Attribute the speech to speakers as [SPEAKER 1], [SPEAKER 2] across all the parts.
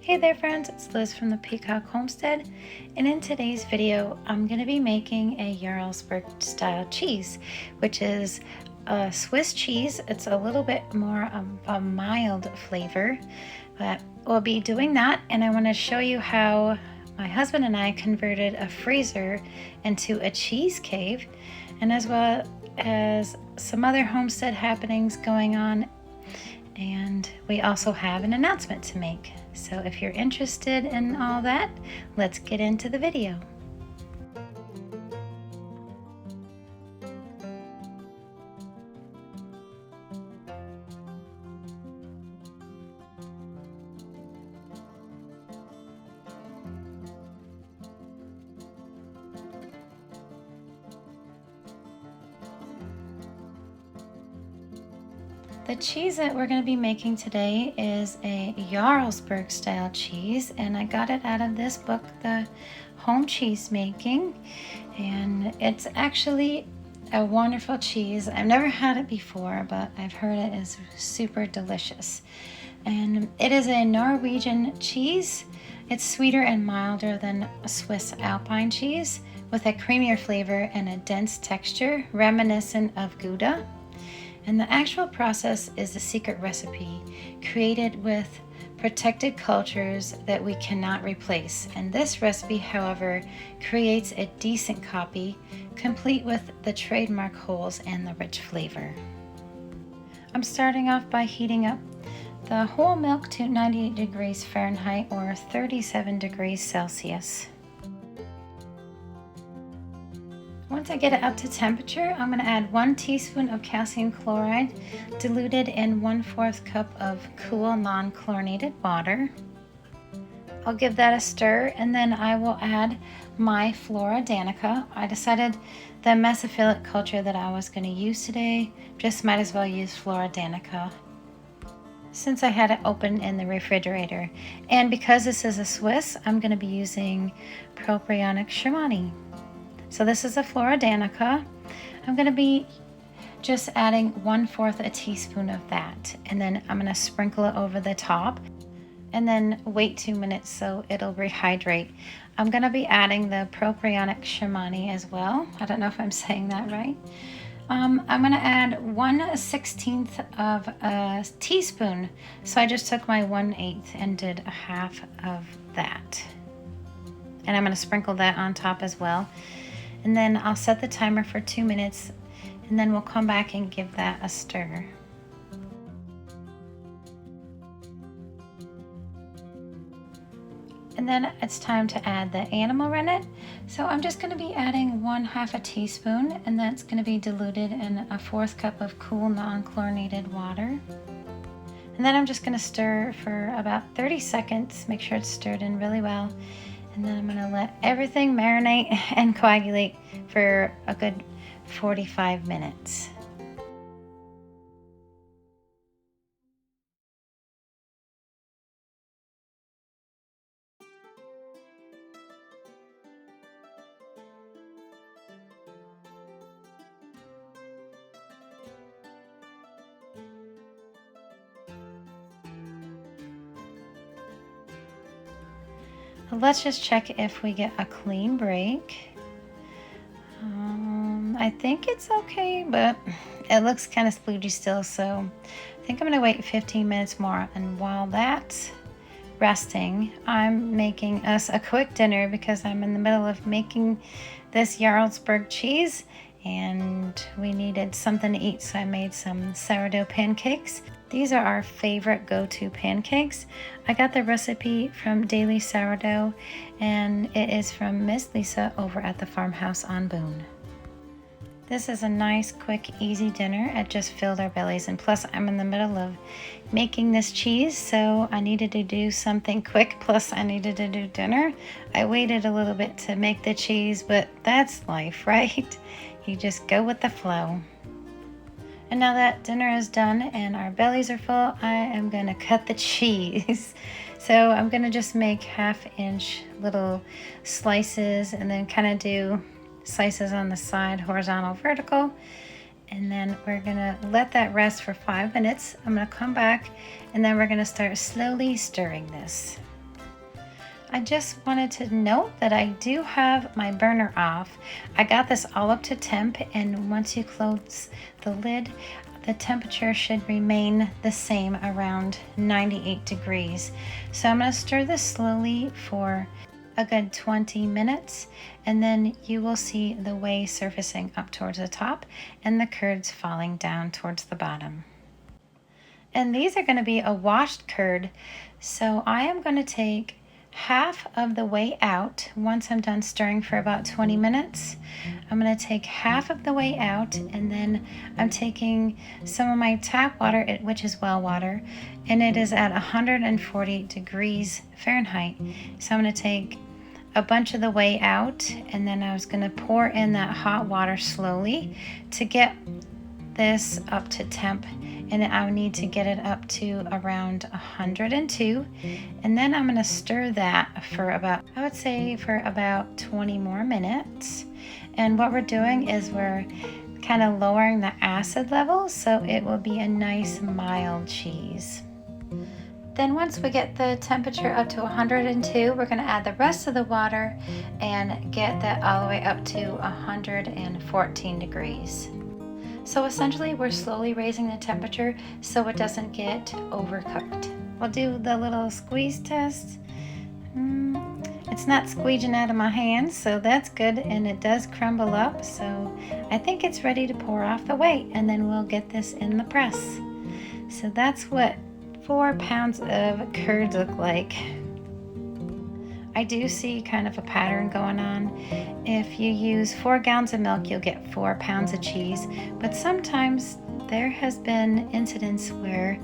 [SPEAKER 1] Hey there friends, it's Liz from the Peacock Homestead, and in today's video I'm going to be making a Jarlsberg-style cheese, which is a Swiss cheese. It's a little bit more of a mild flavor, but we'll be doing that, and I want to show you how my husband and I converted a freezer into a cheese cave, and as well as some other homestead happenings going on. And we also have an announcement to make. So if you're interested in all that, let's get into the video. The cheese that we're going to be making today is a Jarlsberg style cheese, and I got it out of this book, The Home Cheese Making, and it's actually a wonderful cheese. I've never had it before, but I've heard it is super delicious. And it is a Norwegian cheese. It's sweeter and milder than a Swiss Alpine cheese, with a creamier flavor and a dense texture reminiscent of Gouda. And the actual process is a secret recipe created with protected cultures that we cannot replace. And this recipe, however, creates a decent copy, complete with the trademark holes and the rich flavor. I'm starting off by heating up the whole milk to 98 degrees Fahrenheit or 37 degrees Celsius. Once I get it up to temperature, I'm going to add 1 teaspoon of calcium chloride diluted in 1/4 cup of cool non-chlorinated water. I'll give that a stir, and then I will add my Flora Danica. I decided the mesophilic culture that I was going to use today, just might as well use Flora Danica since I had it open in the refrigerator. And because this is a Swiss, I'm going to be using propionic Shermani. So this is a Flora Danica. I'm going to be just adding 1/4 a teaspoon of that, and then I'm going to sprinkle it over the top and then wait 2 minutes so it'll rehydrate. I'm going to be adding the propionic Shermani as well. I don't know if I'm saying that right. I'm going to add 1/16 of a teaspoon. So I just took my 1/8 and did a half of that. And I'm going to sprinkle that on top as well. And then I'll set the timer for 2 minutes, and then we'll come back and give that a stir. And then it's time to add the animal rennet. So I'm just going to be adding 1/2 a teaspoon, and that's going to be diluted in a 1/4 cup of cool non-chlorinated water. And then I'm just going to stir for about 30 seconds, make sure it's stirred in really well. And then I'm going to let everything marinate and coagulate for a good 45 minutes. Let's just check if we get a clean break. I think it's okay, but it looks kind of sploogy still, so I think I'm going to wait 15 minutes more. And while that's resting, I'm making us a quick dinner because I'm in the middle of making this Jarlsberg cheese and we needed something to eat, so I made some sourdough pancakes. These are our favorite go-to pancakes. I got the recipe from Daily Sourdough, and it is from Miss Lisa over at the farmhouse on Boone. This is a nice, quick, easy dinner. It just filled our bellies, and plus I'm in the middle of making this cheese, so I needed to do something quick, plus I needed to do dinner. I waited a little bit to make the cheese, but that's life, right? You just go with the flow. And now that dinner is done and our bellies are full, I am going to cut the cheese. So I'm going to just make 1/2-inch little slices and then kind of do slices on the side, horizontal, vertical. And then we're going to let that rest for 5 minutes. I'm going to come back and then we're going to start slowly stirring this. I just wanted to note that I do have my burner off. I got this all up to temp, and once you close the lid, the temperature should remain the same around 98 degrees. So I'm going to stir this slowly for a good 20 minutes, and then you will see the whey surfacing up towards the top and the curds falling down towards the bottom. And these are going to be a washed curd, so I am going to take half of the whey out. Once I'm done stirring for about 20 minutes, I'm going to take half of the whey out, and then I'm taking some of my tap water, which is well water, and it is at 140 degrees Fahrenheit. So I'm going to take a bunch of the whey out, and then I was going to pour in that hot water slowly to get this up to temp, and I would need to get it up to around 102, and then I'm going to stir that for about, I would say for about 20 more minutes. And what we're doing is we're kind of lowering the acid level so it will be a nice mild cheese. Then once we get the temperature up to 102, we're going to add the rest of the water and get that all the way up to 114 degrees. So essentially we're slowly raising the temperature so it doesn't get overcooked. We'll do the little squeeze test. It's not squeezing out of my hands, so that's good, and it does crumble up, so I think it's ready to pour off the whey, and then we'll get this in the press. So that's what 4 pounds of curds look like. I do see kind of a pattern going on. If you use 4 gallons of milk, you'll get 4 pounds of cheese, but sometimes there has been incidents where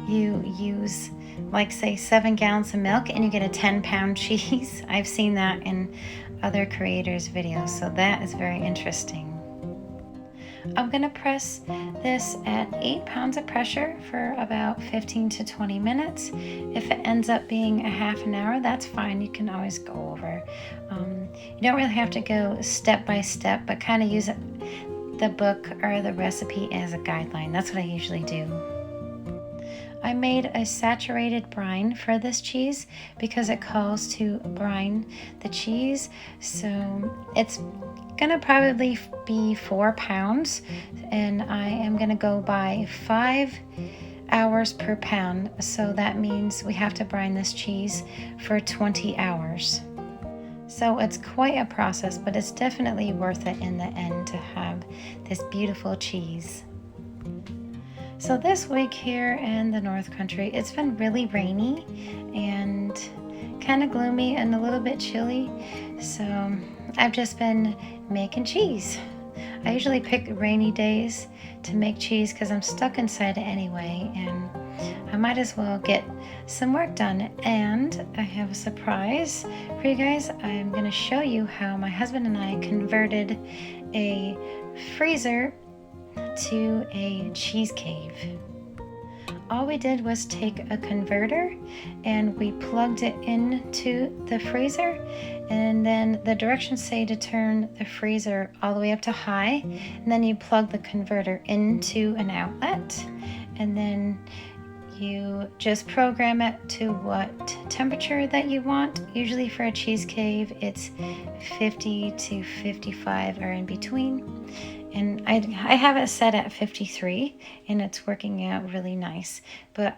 [SPEAKER 1] you use, like say 7 gallons of milk and you get a 10-pound cheese. I've seen that in other creators' videos, so that is very interesting. I'm going to press this at 8 pounds of pressure for about 15 to 20 minutes. If it ends up being a half an hour, that's fine. You can always go over. You don't really have to go step by step, but kind of use the book or the recipe as a guideline. That's what I usually do. I made a saturated brine for this cheese because it calls to brine the cheese. So it's gonna probably be 4 pounds, and I am gonna go by 5 hours per pound. So that means we have to brine this cheese for 20 hours. So it's quite a process, but it's definitely worth it in the end to have this beautiful cheese. So this week here in the North Country, it's been really rainy and kind of gloomy and a little bit chilly. So I've just been making cheese. I usually pick rainy days to make cheese because I'm stuck inside anyway, and I might as well get some work done. And I have a surprise for you guys. I'm going to show you how my husband and I converted a freezer to a cheese cave. All we did was take a converter and we plugged it into the freezer, and then the directions say to turn the freezer all the way up to high, and then you plug the converter into an outlet, and then you just program it to what temperature that you want. Usually for a cheese cave it's 50 to 55 or in between. And I have it set at 53, and it's working out really nice. But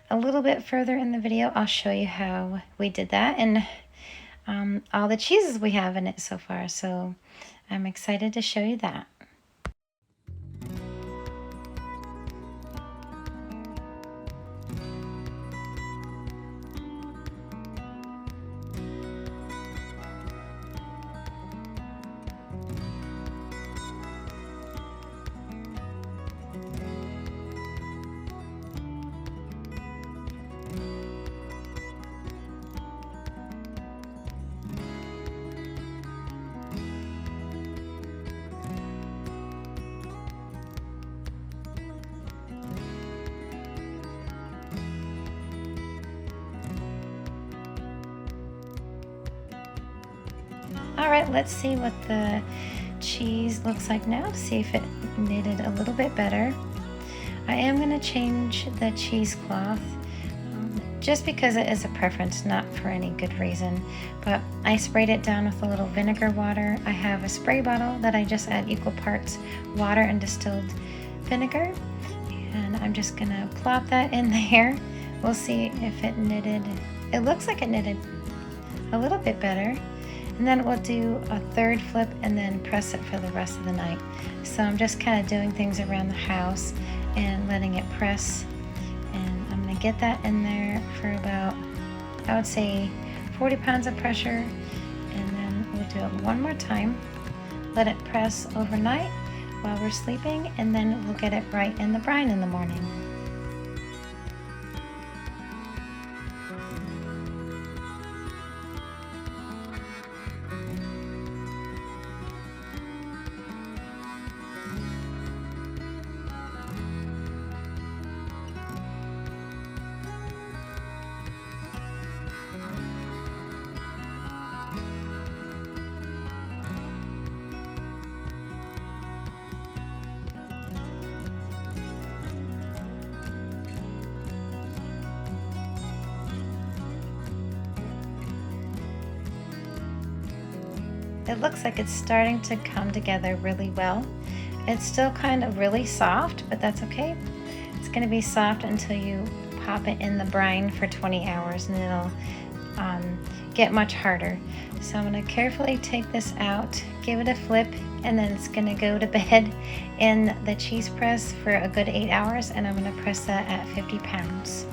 [SPEAKER 1] a little bit further in the video, I'll show you how we did that and all the cheeses we have in it so far. So I'm excited to show you that. All right, let's see what the cheese looks like now. See if it knitted a little bit better. I am going to change the cheesecloth just because it is a preference, not for any good reason. But I sprayed it down with a little vinegar water. I have a spray bottle that I just add equal parts water and distilled vinegar. And I'm just gonna plop that in there. We'll see if it knitted. It looks like it knitted a little bit better. And then we'll do a third flip and then press it for the rest of the night. So I'm just kind of doing things around the house and letting it press. And I'm gonna get that in there for about, I would say 40 pounds of pressure. And then we'll do it one more time. Let it press overnight while we're sleeping, and then we'll get it right in the brine in the morning. It looks like it's starting to come together really well. It's still kind of really soft, but that's okay. It's going to be soft until you pop it in the brine for 20 hours, and it'll get much harder. So I'm going to carefully take this out, give it a flip, and then it's going to go to bed in the cheese press for a good 8 hours, and I'm going to press that at 50 pounds.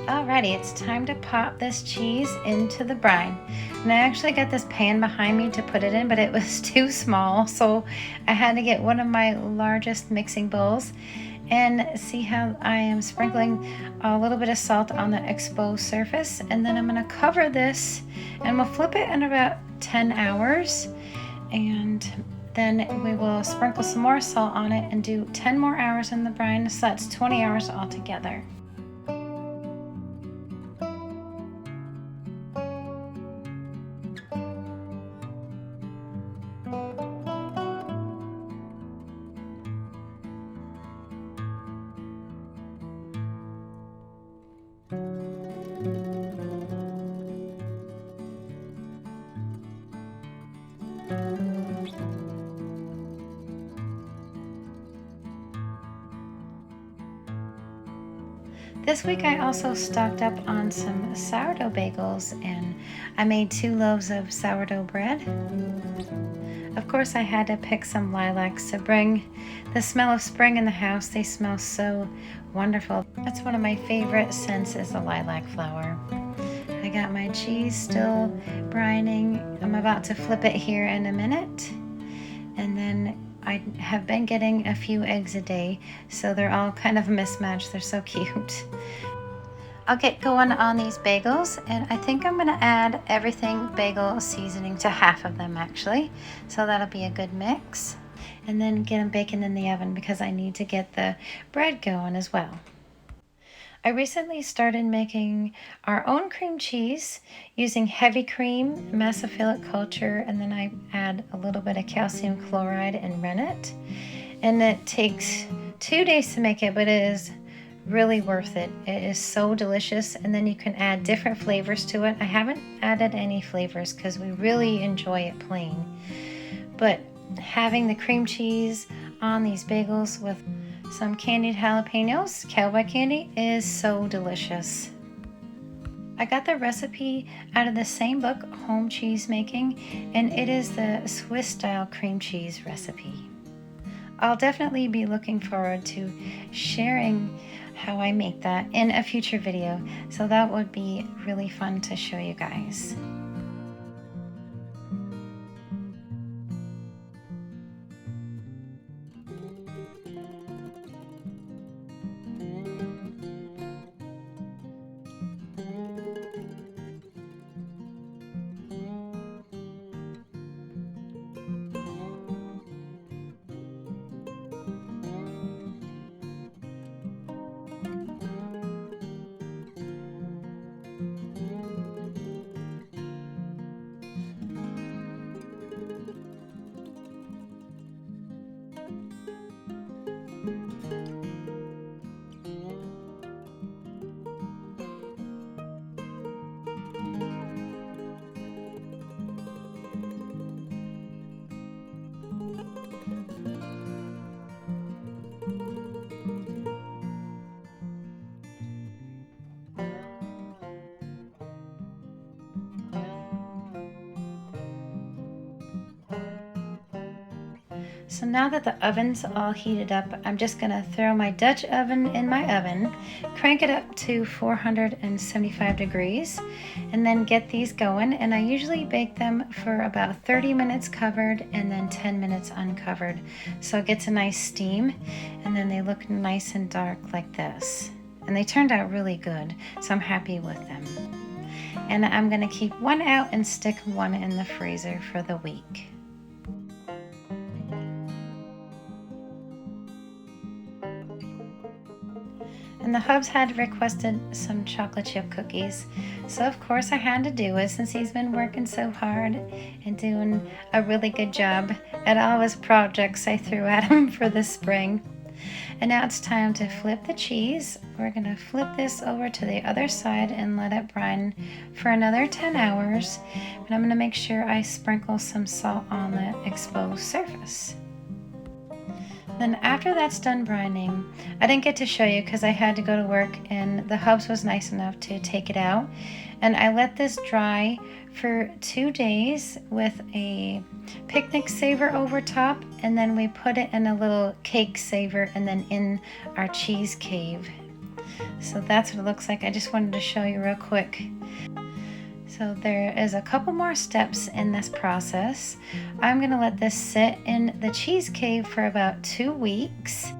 [SPEAKER 1] Alrighty, it's time to pop this cheese into the brine. And I actually got this pan behind me to put it in, but it was too small, so I had to get one of my largest mixing bowls. And see how I am sprinkling a little bit of salt on the exposed surface, and then I'm going to cover this and we'll flip it in about 10 hours, and then we will sprinkle some more salt on it and do 10 more hours in the brine, so that's 20 hours altogether. This week I also stocked up on some sourdough bagels, and I made 2 loaves of sourdough bread. Of course, I had to pick some lilacs to bring the smell of spring in the house. They smell so wonderful. That's one of my favorite scents, is the lilac flower. I got my cheese still brining. I'm about to flip it here in a minute. And then I have been getting a few eggs a day, so they're all kind of mismatched. They're so cute. I'll get going on these bagels, and I think I'm gonna add everything bagel seasoning to half of them actually. So that'll be a good mix. And then get them baking in the oven because I need to get the bread going as well. I recently started making our own cream cheese using heavy cream, mesophilic culture, and then I add a little bit of calcium chloride and rennet. And it takes 2 days to make it, but it is really worth it. It is so delicious, and then you can add different flavors to it. I haven't added any flavors because we really enjoy it plain. But having the cream cheese on these bagels with some candied jalapenos, cowboy candy, is so delicious. I got the recipe out of the same book, Home Cheese Making, and it is the Swiss-style cream cheese recipe. I'll definitely be looking forward to sharing how I make that in a future video, so that would be really fun to show you guys. So now that the oven's all heated up, I'm just gonna throw my Dutch oven in my oven, crank it up to 475 degrees, and then get these going. And I usually bake them for about 30 minutes covered and then 10 minutes uncovered. So it gets a nice steam, and then they look nice and dark like this. And they turned out really good, so I'm happy with them. And I'm gonna keep one out and stick one in the freezer for the week. And the Hubs had requested some chocolate chip cookies, so of course I had to do it since he's been working so hard and doing a really good job at all his projects I threw at him for the spring. And now it's time to flip the cheese. We're gonna flip this over to the other side and let it brine for another 10 hours. And I'm gonna make sure I sprinkle some salt on the exposed surface. Then after that's done brining, I didn't get to show you because I had to go to work, and the Hubs was nice enough to take it out. And I let this dry for 2 days with a picnic saver over top, and then we put it in a little cake saver and then in our cheese cave. So that's what it looks like. I just wanted to show you real quick. So there is a couple more steps in this process. I'm gonna let this sit in the cheese cave for about 2 weeks.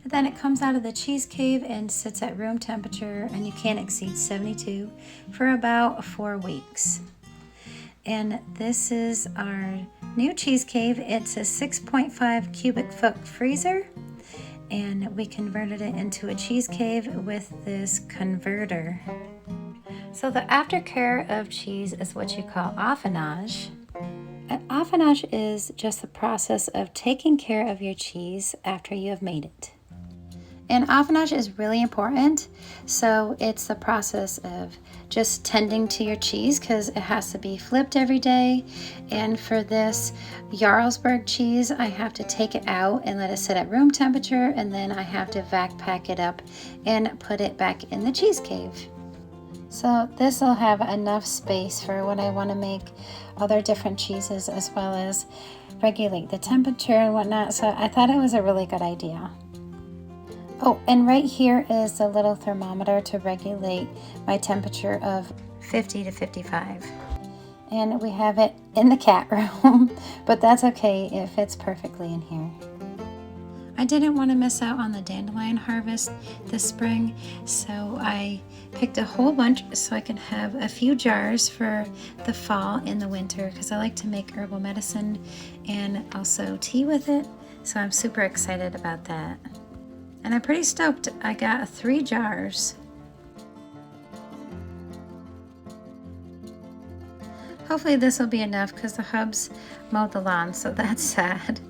[SPEAKER 1] And then it comes out of the cheese cave and sits at room temperature, and you can't exceed 72 for about 4 weeks. And this is our new cheese cave. It's a 6.5 cubic foot freezer, and we converted it into a cheese cave with this converter. So the aftercare of cheese is what you call affinage. And affinage is just the process of taking care of your cheese after you have made it. And affinage is really important. So it's the process of just tending to your cheese because it has to be flipped every day. And for this Jarlsberg cheese, I have to take it out and let it sit at room temperature, and then I have to vac pack it up and put it back in the cheese cave. So this will have enough space for when I want to make other different cheeses, as well as regulate the temperature and whatnot. So I thought it was a really good idea. Oh, and right here is the little thermometer to regulate my temperature of 50 to 55. And we have it in the cat room, but that's okay, it fits perfectly in here. I didn't want to miss out on the dandelion harvest this spring, so I picked a whole bunch so I can have a few jars for the fall and the winter, because I like to make herbal medicine and also tea with it. So I'm super excited about that. And I'm pretty stoked. I got 3 jars. Hopefully this will be enough, because the hubs mowed the lawn, so that's sad.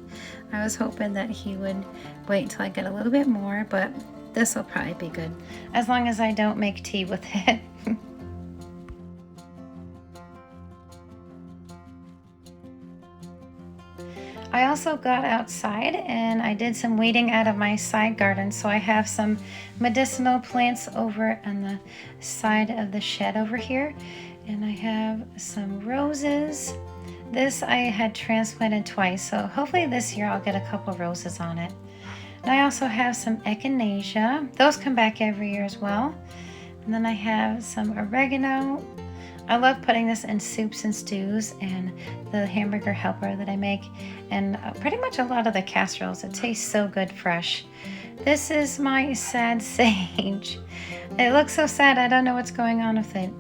[SPEAKER 1] I was hoping that he would wait until I get a little bit more, but this will probably be good, as long as I don't make tea with it. I also got outside and I did some weeding out of my side garden, so I have some medicinal plants over on the side of the shed over here, and I have some roses. This I had transplanted twice, so hopefully this year I'll get a couple roses on it. And I also have some echinacea. Those come back every year as well. And then I have some oregano. I love putting this in soups and stews and the hamburger helper that I make, and pretty much a lot of the casseroles. It tastes so good fresh. This is my sad sage. It looks so sad. I don't know what's going on with it.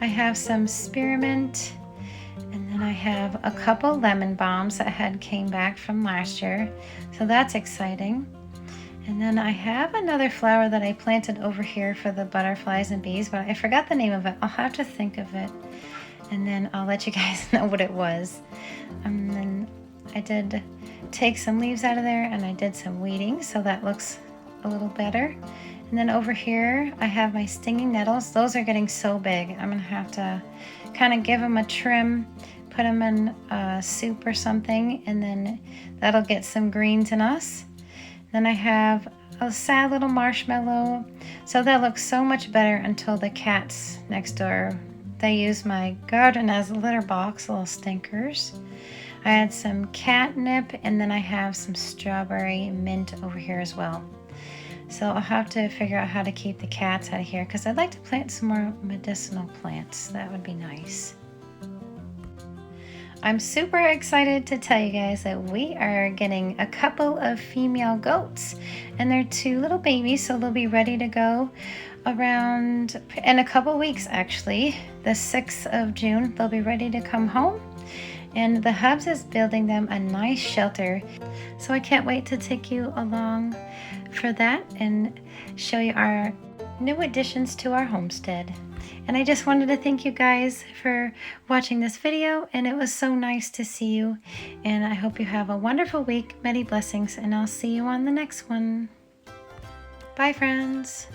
[SPEAKER 1] I have some spearmint, and then I have a couple lemon balms that came back from last year, so that's exciting. And then I have another flower that I planted over here for the butterflies and bees, but I forgot the name of it. I'll have to think of it, and then I'll let you guys know what it was. And then I did take some leaves out of there, and I did some weeding, so that looks a little better. And then over here, I have my stinging nettles. Those are getting so big. I'm gonna have to kind of give them a trim, put them in a soup or something, and then that'll get some greens in us. Then I have a sad little marshmallow. So that looks so much better until the cats next door, they use my garden as a litter box, little stinkers. I had some catnip, and then I have some strawberry mint over here as well. So I'll have to figure out how to keep the cats out of here, because I'd like to plant some more medicinal plants. That would be nice. I'm super excited to tell you guys that we are getting a couple of female goats, and they're 2 little babies, so they'll be ready to go around in a couple weeks. Actually, the 6th of June, they'll be ready to come home, and the Hubs is building them a nice shelter, so I can't wait to take you along for that and show you our new additions to our homestead. And I just wanted to thank you guys for watching this video, and it was so nice to see you, and I hope you have a wonderful week. Many blessings, and I'll see you on the next one. Bye, friends.